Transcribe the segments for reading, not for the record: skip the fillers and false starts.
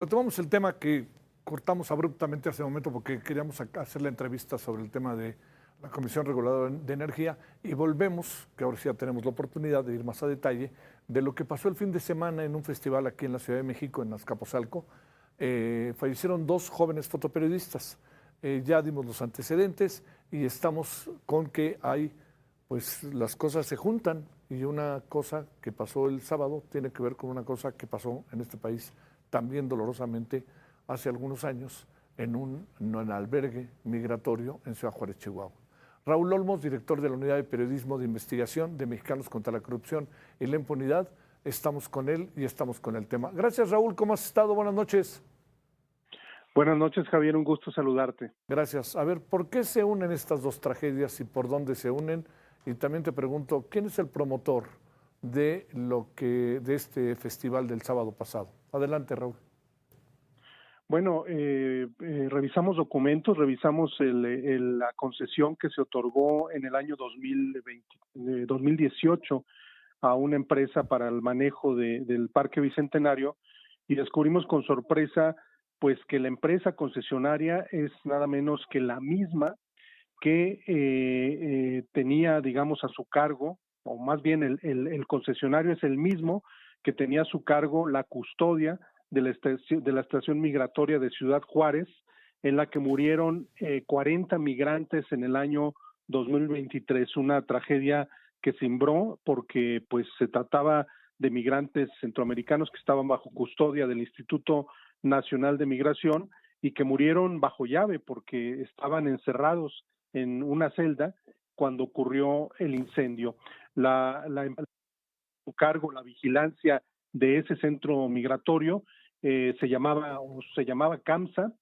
Retomamos el tema que cortamos abruptamente hace un momento porque queríamos hacer la entrevista sobre el tema de la Comisión Reguladora de Energía y volvemos, que ahora sí ya tenemos la oportunidad de ir más a detalle, de lo que pasó el fin de semana en un festival aquí en la Ciudad de México, en Azcapotzalco. Fallecieron dos jóvenes fotoperiodistas. Ya dimos los antecedentes y estamos con que hay, pues las cosas se juntan y una cosa que pasó el sábado tiene que ver con una cosa que pasó en este país también dolorosamente hace algunos años en un albergue migratorio en Ciudad Juárez, Chihuahua. Raúl Olmos, director de la Unidad de Periodismo de Investigación de Mexicanos contra la Corrupción y la Impunidad, estamos con él y estamos con el tema. Gracias, Raúl, ¿cómo has estado? Buenas noches. Buenas noches, Javier, un gusto saludarte. Gracias. A ver, ¿por qué se unen estas dos tragedias y por dónde se unen? Y también te pregunto, ¿quién es el promotor de este festival del sábado pasado? Adelante, Raúl. Bueno, revisamos documentos, revisamos la concesión que se otorgó en el año 2018 a una empresa para el manejo del Parque Bicentenario y descubrimos con sorpresa pues que la empresa concesionaria es nada menos que la misma que tenía, digamos, a su cargo, o más bien el concesionario es el mismo que tenía a su cargo la custodia de la estación migratoria de Ciudad Juárez, en la que murieron 40 migrantes en el año 2023, una tragedia que cimbró porque pues se trataba de migrantes centroamericanos que estaban bajo custodia del Instituto Nacional de Migración y que murieron bajo llave porque estaban encerrados en una celda cuando ocurrió el incendio. La su cargo la vigilancia de ese centro migratorio se llamaba CAMSA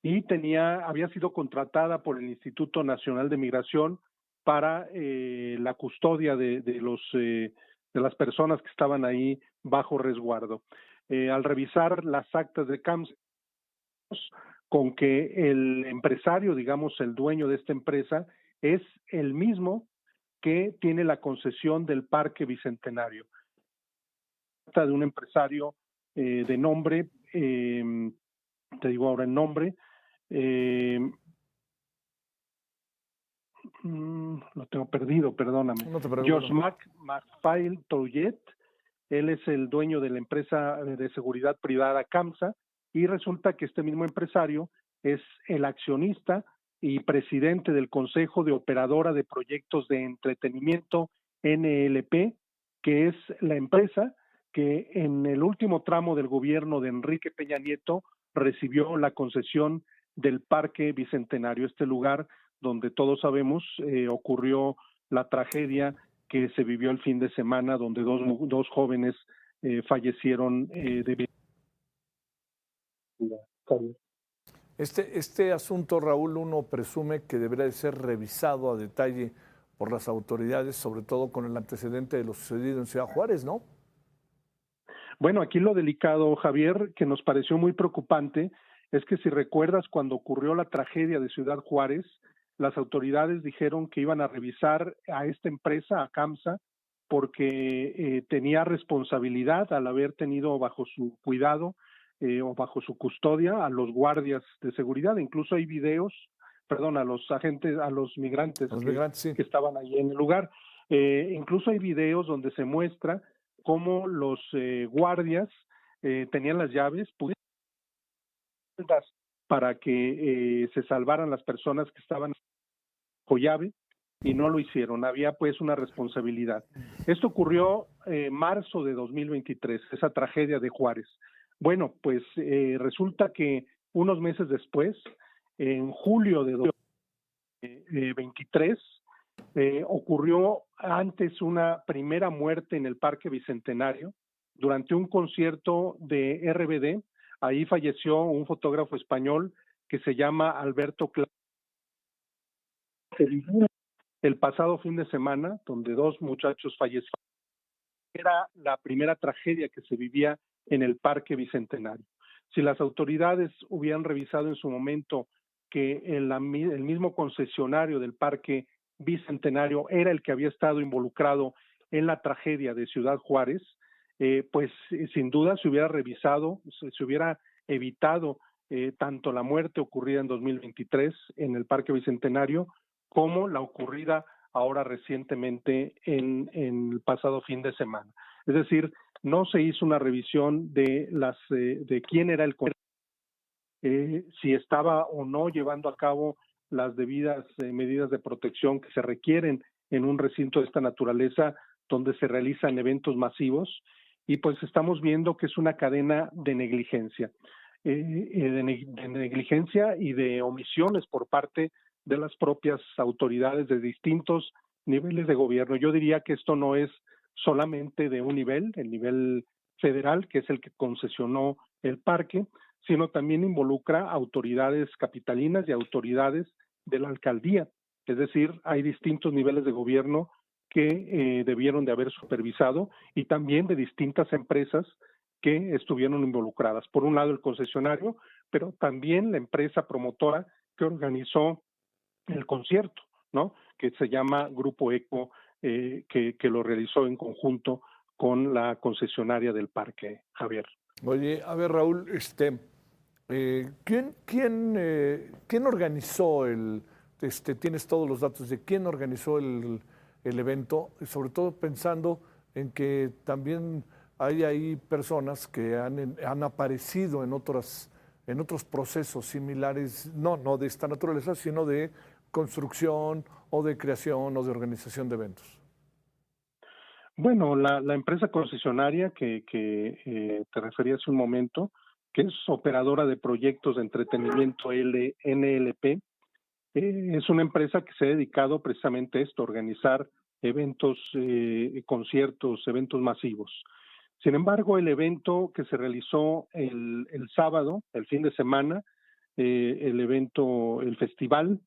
y había sido contratada por el Instituto Nacional de Migración para la custodia de las personas que estaban ahí bajo resguardo. Al revisar las actas de CAMSA, con que el empresario, digamos, el dueño de esta empresa, es el mismo que tiene la concesión del Parque Bicentenario. Se trata de un empresario de nombre, te digo ahora el nombre, eh, lo tengo perdido, perdóname. No te preocupes. George McPhail Toyet, él es el dueño de la empresa de seguridad privada CAMSA, y resulta que este mismo empresario es el accionista y presidente del Consejo de Operadora de Proyectos de Entretenimiento NLP, que es la empresa que en el último tramo del gobierno de Enrique Peña Nieto recibió la concesión del Parque Bicentenario, este lugar donde todos sabemos ocurrió la tragedia que se vivió el fin de semana, donde dos jóvenes fallecieron debido a... Este asunto, Raúl, uno presume que debería de ser revisado a detalle por las autoridades, sobre todo con el antecedente de lo sucedido en Ciudad Juárez, ¿no? Bueno, aquí lo delicado, Javier, que nos pareció muy preocupante, es que si recuerdas cuando ocurrió la tragedia de Ciudad Juárez, las autoridades dijeron que iban a revisar a esta empresa, a CAMSA, porque tenía responsabilidad al haber tenido bajo su cuidado o bajo su custodia a los guardias de seguridad. Incluso hay videos, perdón, a los agentes, a los migrantes Los migrantes, sí. que estaban ahí en el lugar. Incluso hay videos donde se muestra cómo los guardias tenían las llaves para que se salvaran las personas que estaban bajo llave y no lo hicieron. Había pues una responsabilidad. Esto ocurrió marzo de 2023, esa tragedia de Juárez. Bueno, pues resulta que unos meses después, en julio de 2023, ocurrió antes una primera muerte en el Parque Bicentenario durante un concierto de RBD. Ahí falleció un fotógrafo español que se llama Alberto Cla. El pasado fin de semana, donde dos muchachos fallecieron, era la primera tragedia que se vivía en el Parque Bicentenario. Si las autoridades hubieran revisado en su momento que el mismo concesionario del Parque Bicentenario era el que había estado involucrado en la tragedia de Ciudad Juárez, pues sin duda se hubiera revisado, se hubiera evitado tanto la muerte ocurrida en 2023 en el Parque Bicentenario como la ocurrida ahora recientemente en el pasado fin de semana. Es decir, no se hizo una revisión de quién era el si estaba o no llevando a cabo las debidas medidas de protección que se requieren en un recinto de esta naturaleza donde se realizan eventos masivos, y pues estamos viendo que es una cadena de negligencia, de negligencia y de omisiones por parte de las propias autoridades de distintos niveles de gobierno. Yo diría que esto no es solamente de un nivel, el nivel federal, que es el que concesionó el parque, sino también involucra autoridades capitalinas y autoridades de la alcaldía. Es decir, hay distintos niveles de gobierno que debieron de haber supervisado y también de distintas empresas que estuvieron involucradas. Por un lado el concesionario, pero también la empresa promotora que organizó el concierto, ¿no? Que se llama Grupo Eco, que lo realizó en conjunto con la concesionaria del parque, Javier. Oye, a ver, Raúl, ¿quién organizó tienes todos los datos de quién organizó el evento? Y sobre todo pensando en que también hay ahí personas que han aparecido en otros procesos similares, no de esta naturaleza, sino de construcción o de creación o de organización de eventos. Bueno, la empresa concesionaria que te refería hace un momento, que es operadora de proyectos de entretenimiento NLP, es una empresa que se ha dedicado precisamente a esto, a organizar eventos, conciertos, eventos masivos. Sin embargo, el evento que se realizó el sábado, el fin de semana, el festival,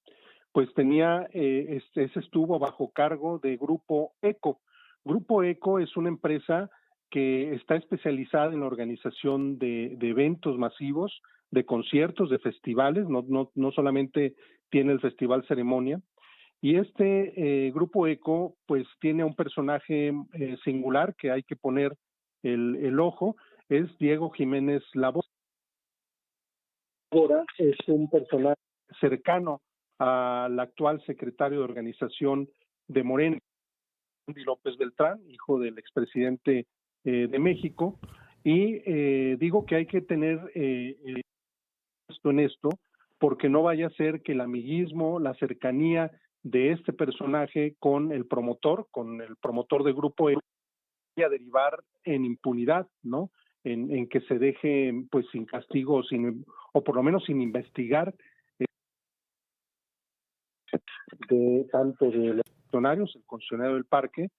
pues tenía, ese estuvo bajo cargo de Grupo Eco. Grupo Eco es una empresa que está especializada en la organización de eventos masivos, de conciertos, de festivales, no solamente tiene el Festival Ceremonia. Y Grupo Eco, pues tiene un personaje singular que hay que poner el ojo, es Diego Jiménez Labor. Ahora es un personaje cercano al actual secretario de organización de Morena, Andy López Beltrán, hijo del expresidente de México, y digo que hay que tener esto en esto, porque no vaya a ser que el amiguismo, la cercanía de este personaje con el promotor de Grupo E, vaya a derivar en impunidad, ¿no? En que se deje pues sin castigo o por lo menos sin investigar tanto de los funcionarios, el concesionario del parque,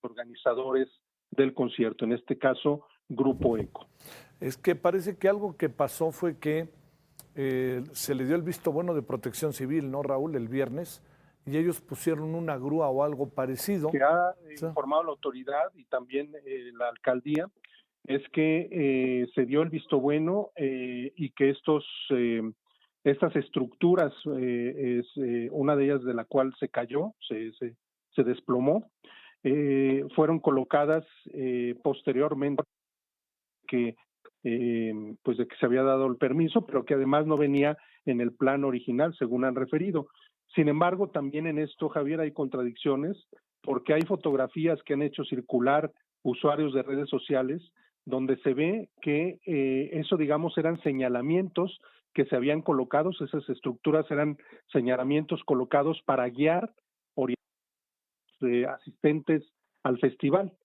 organizadores del concierto, en este caso Grupo Eco. Es que parece que algo que pasó fue que se le dio el visto bueno de Protección Civil, ¿no, Raúl? El viernes, y ellos pusieron una grúa o algo parecido. Que ha informado la autoridad y también la alcaldía es que se dio el visto bueno y que estas estructuras, una de ellas de la cual se cayó, se desplomó, fueron colocadas posteriormente pues de que se había dado el permiso, pero que además no venía en el plan original, según han referido. Sin embargo, también en esto, Javier, hay contradicciones, porque hay fotografías que han hecho circular usuarios de redes sociales, donde se ve que eso, digamos, eran señalamientos que se habían colocado, esas estructuras eran señalamientos colocados para guiar asistentes al festival.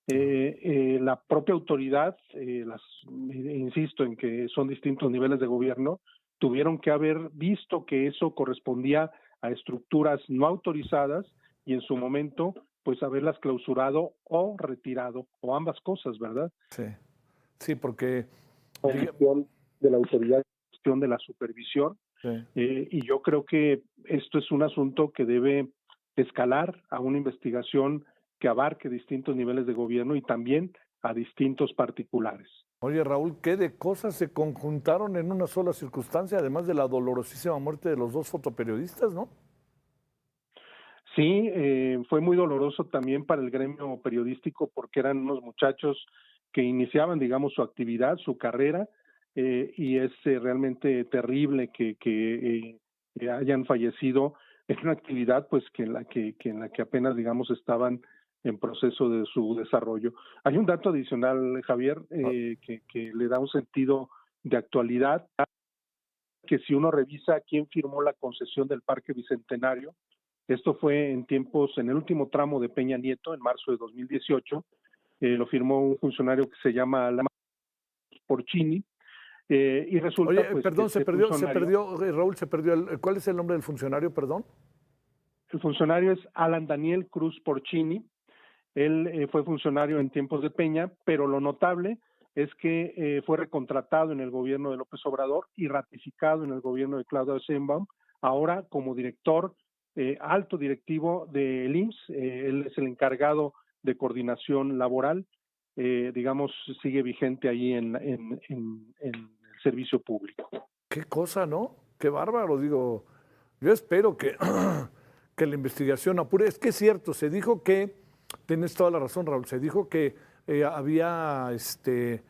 La propia autoridad, insisto en que son distintos niveles de gobierno, tuvieron que haber visto que eso correspondía a estructuras no autorizadas y en su momento pues haberlas clausurado o retirado, o ambas cosas, ¿verdad? Sí, porque... Gestión de la autoridad, gestión de la supervisión, sí. Y yo creo que esto es un asunto que debe escalar a una investigación que abarque distintos niveles de gobierno y también a distintos particulares. Oye, Raúl, ¿qué de cosas se conjuntaron en una sola circunstancia, además de la dolorosísima muerte de los dos fotoperiodistas, no? Sí, fue muy doloroso también para el gremio periodístico porque eran unos muchachos que iniciaban, digamos, su actividad, su carrera y es realmente terrible que hayan fallecido en una actividad pues que en la que apenas digamos estaban en proceso de su desarrollo. Hay un dato adicional, Javier, que le da un sentido de actualidad, que si uno revisa quién firmó la concesión del Parque Bicentenario, esto fue en el último tramo de Peña Nieto, en marzo de 2018, lo firmó un funcionario que se llama Porcini, y resulta Oye, pues perdón, que se perdió, Raúl, se perdió. ¿Cuál es el nombre del funcionario, perdón? el funcionario es Alan Daniel Cruz Porcini. Él fue funcionario en tiempos de Peña, pero lo notable es que fue recontratado en el gobierno de López Obrador y ratificado en el gobierno de Claudia Sheinbaum, ahora como director, alto directivo del IMSS. Él es el encargado de coordinación laboral, digamos, sigue vigente ahí en el servicio público. Qué cosa, ¿no? Qué bárbaro, digo. Yo espero que, que la investigación apure. Es que es cierto, se dijo que, tienes toda la razón, Raúl, se dijo que que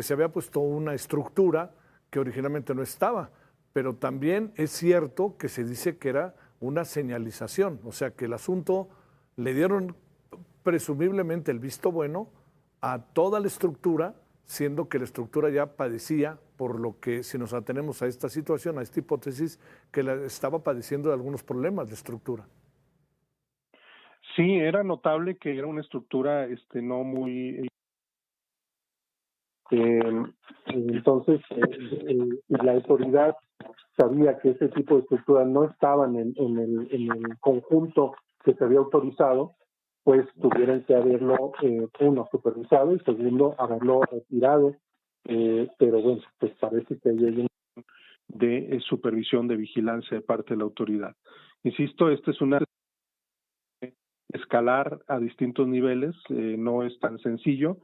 se había puesto una estructura que originalmente no estaba, pero también es cierto que se dice que era una señalización, o sea que el asunto le dieron presumiblemente el visto bueno a toda la estructura, siendo que la estructura ya padecía, por lo que si nos atenemos a esta situación, a esta hipótesis, que estaba padeciendo de algunos problemas de estructura. Sí, era notable que era una estructura no muy... entonces, la autoridad sabía que ese tipo de estructuras no estaban en el conjunto que se había autorizado, pues tuvieron que haberlo, uno, supervisado y segundo, haberlo retirado. Pero bueno, pues parece que hay un de supervisión, de vigilancia de parte de la autoridad. Insisto, esta es una escalar a distintos niveles, no es tan sencillo,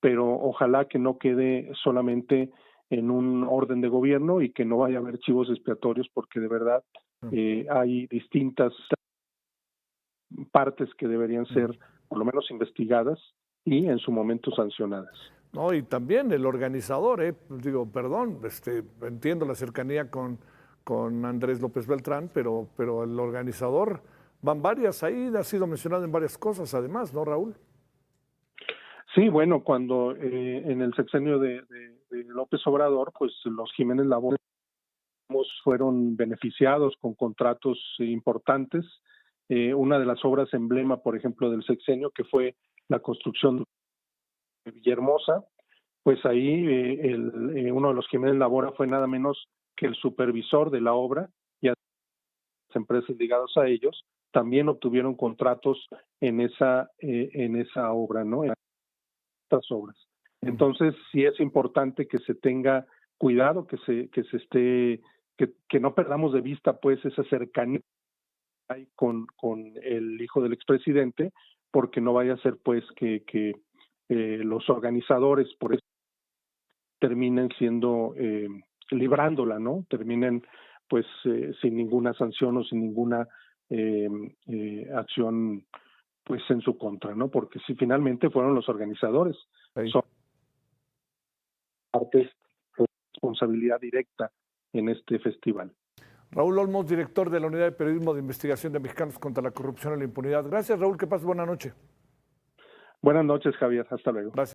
pero ojalá que no quede solamente en un orden de gobierno y que no vaya a haber chivos expiatorios, porque de verdad hay distintas partes que deberían ser por lo menos investigadas y en su momento sancionadas. No, y también el organizador, digo, perdón, entiendo la cercanía con Andrés López Beltrán, pero el organizador, van varias ahí, ha sido mencionado en varias cosas además, ¿no, Raúl? Sí, bueno, cuando en el sexenio de López Obrador, pues los Jiménez Labor fueron beneficiados con contratos importantes. Una de las obras emblema, por ejemplo, del sexenio, que fue la construcción de Villahermosa, pues ahí uno de los Jiménez Labora fue nada menos que el supervisor de la obra, y las empresas ligadas a ellos también obtuvieron contratos en esa obra, ¿no? En estas obras. Entonces sí es importante que se tenga cuidado, que no perdamos de vista pues esa cercanía con el hijo del expresidente, porque no vaya a ser pues que los organizadores por eso terminen siendo librándola, ¿no? Terminen pues sin ninguna sanción o sin ninguna acción pues en su contra, ¿no? Porque si finalmente fueron los organizadores, son partes de responsabilidad directa en este festival. Raúl Olmos, director de la Unidad de Periodismo de Investigación de Mexicanos contra la Corrupción y la Impunidad. Gracias, Raúl, que pases buena noche. Buenas noches, Javier. Hasta luego. Gracias.